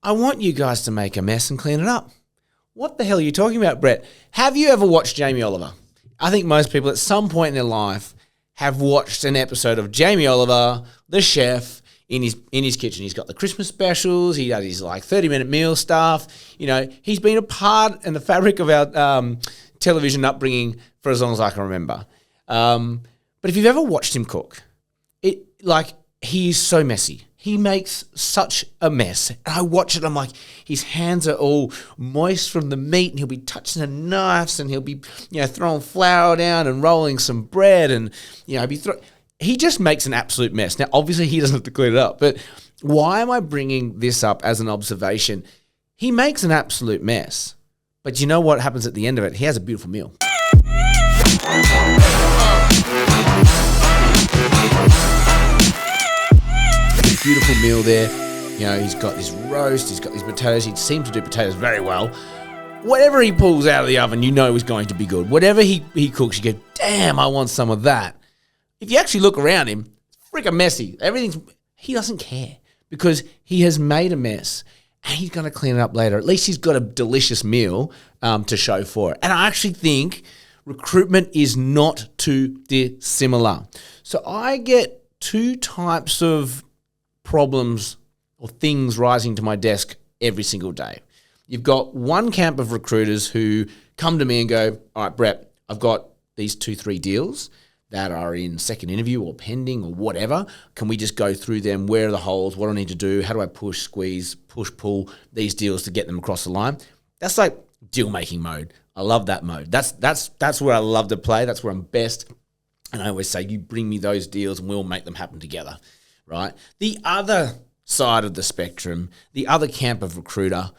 I want you guys to make a mess and clean it up. What the hell are you talking about, Brett? Have you ever watched Jamie Oliver? I think most people at some point in their life have watched an episode of Jamie Oliver, the chef, in his kitchen. He's got the Christmas specials. He does his 30-minute meal stuff. He's been a part in the fabric of our television upbringing for as long as I can remember. But if you've ever watched him cook, he is so messy. He makes such a mess. And I watch it, I'm like, his hands are all moist from the meat, and he'll be touching the knives, and he'll be, throwing flour down and rolling some bread, and, he just makes an absolute mess. Now, obviously, he doesn't have to clean it up, but why am I bringing this up as an observation? He makes an absolute mess, but you know what happens at the end of it? He has a beautiful meal. Beautiful meal there. He's got this roast, he's got these potatoes. He seems to do potatoes very well. Whatever he pulls out of the oven, is going to be good. Whatever he cooks, you go, damn, I want some of that. If you actually look around him, it's freaking messy. He doesn't care because he has made a mess and he's going to clean it up later. At least he's got a delicious meal to show for it. And I actually think recruitment is not too dissimilar. So I get two types of problems or things rising to my desk every single day. You've got one camp of recruiters who come to me and go, all right, Brett, I've got these 2-3 deals that are in second interview or pending or whatever. Can we just go through them? Where are the holes? What do I need to do? How do I push, squeeze, push, pull these deals to get them across the line? That's like deal-making mode. I love that mode. That's where I love to play. That's where I'm best. And I always say, you bring me those deals and we'll make them happen together. Right? The other side of the spectrum, the other camp of recruiter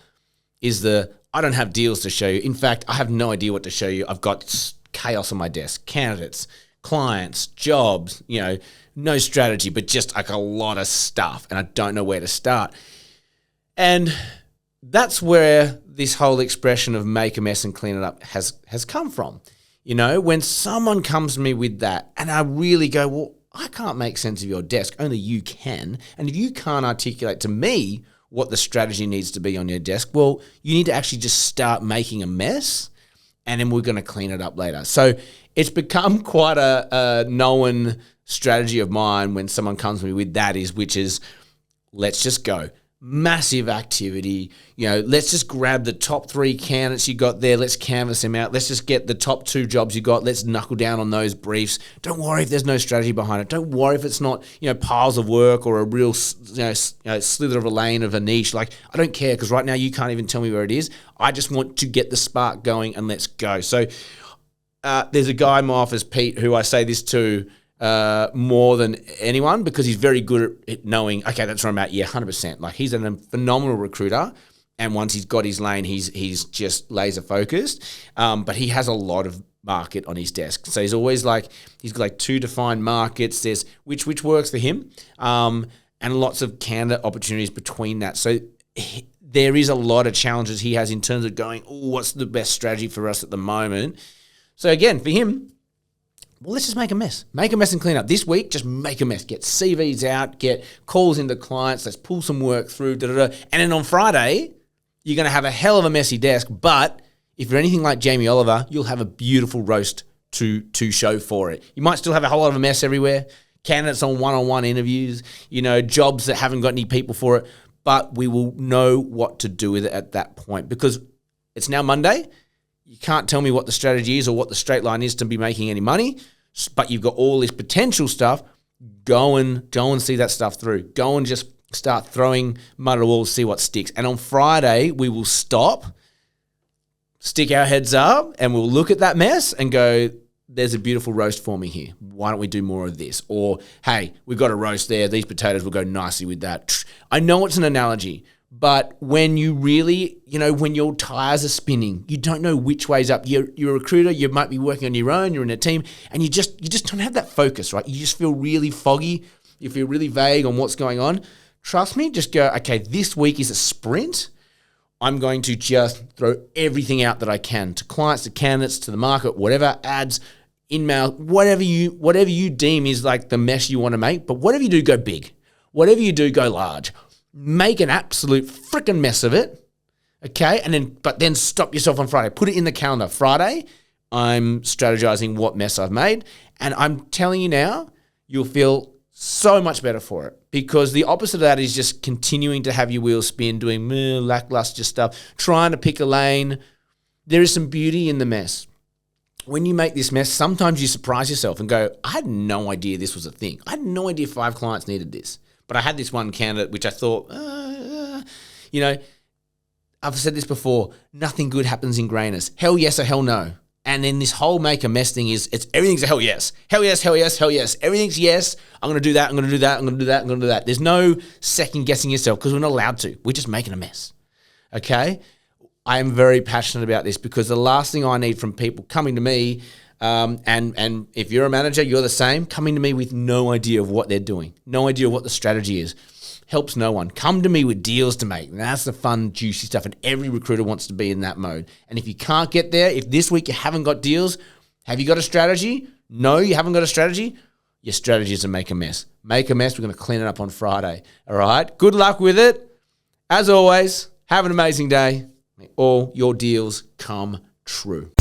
is I don't have deals to show you. In fact, I have no idea what to show you. I've got chaos on my desk, candidates, clients, jobs, no strategy, but just a lot of stuff, and I don't know where to start. And that's where this whole expression of make a mess and clean it up has come from. When someone comes to me with that, and I really go, well, I can't make sense of your desk. Only you can. And if you can't articulate to me what the strategy needs to be on your desk, well, you need to actually just start making a mess, and then we're going to clean it up later. So it's become quite a known strategy of mine when someone comes to me with that which is, let's just go. Massive activity, let's just grab the top 3 candidates you got there. Let's canvas them out. Let's just get the top 2 jobs you got. Let's knuckle down on those briefs. Don't worry if there's no strategy behind it. Don't worry if it's not, piles of work or a real, slither of a lane of a niche. I don't care because right now you can't even tell me where it is. I just want to get the spark going and let's go. So there's a guy in my office, Pete, who I say this to more than anyone because he's very good at knowing, okay, that's where I'm at. Yeah, 100%. He's a phenomenal recruiter. And once he's got his lane, he's just laser focused. But he has a lot of market on his desk. So he's always he's got 2 defined markets. There's which works for him. And lots of candidate opportunities between that. So there is a lot of challenges he has in terms of going, what's the best strategy for us at the moment? So again, for him, well, let's just make a mess. Make a mess and clean up. This week, just make a mess. Get CVs out, get calls into clients. Let's pull some work through. And then on Friday, you're going to have a hell of a messy desk. But if you're anything like Jamie Oliver, you'll have a beautiful roast to show for it. You might still have a whole lot of a mess everywhere. Candidates on one-on-one interviews, jobs that haven't got any people for it. But we will know what to do with it at that point because it's now Monday. You can't tell me what the strategy is or what the straight line is to be making any money, but you've got all this potential stuff. Go and see that stuff through. Go and just start throwing mud at the wall, see what sticks. And on Friday, we will stop, stick our heads up, and we'll look at that mess and go, there's a beautiful roast for me here. Why don't we do more of this? Or, hey, we've got a roast there. These potatoes will go nicely with that. I know it's an analogy, but when you really, when your tires are spinning, you don't know which way's up. You're a recruiter, you might be working on your own, you're in a team, and you just don't have that focus, right? You just feel really foggy. You feel really vague on what's going on. Trust me, just go, okay, this week is a sprint. I'm going to just throw everything out that I can to clients, to candidates, to the market, whatever, ads, in-mail, whatever you deem is the mess you want to make. But whatever you do, go big. Whatever you do, go large. make an absolute freaking mess of it, okay? But then stop yourself on Friday. Put it in the calendar. Friday, I'm strategizing what mess I've made. And I'm telling you now, you'll feel so much better for it, because the opposite of that is just continuing to have your wheels spin, doing lackluster stuff, trying to pick a lane. There is some beauty in the mess. When you make this mess, sometimes you surprise yourself and go, I had no idea this was a thing. I had no idea 5 clients needed this. But I had this one candidate which I thought, I've said this before, nothing good happens in grayness. Hell yes or hell no. And then this whole make a mess thing everything's a hell yes. Hell yes, hell yes, hell yes. Everything's yes. I'm going to do that, I'm going to do that, I'm going to do that, I'm going to do that. There's no second guessing yourself, because we're not allowed to. We're just making a mess. Okay? I am very passionate about this, because the last thing I need from people coming to me, and if you're a manager, you're the same, coming to me with no idea of what they're doing, no idea what the strategy is, helps no one. Come to me with deals to make. And that's the fun, juicy stuff. And every recruiter wants to be in that mode. And if you can't get there, if this week you haven't got deals, have you got a strategy? No, you haven't got a strategy. Your strategy is to make a mess. Make a mess. We're going to clean it up on Friday. All right? Good luck with it. As always, have an amazing day. May all your deals come true.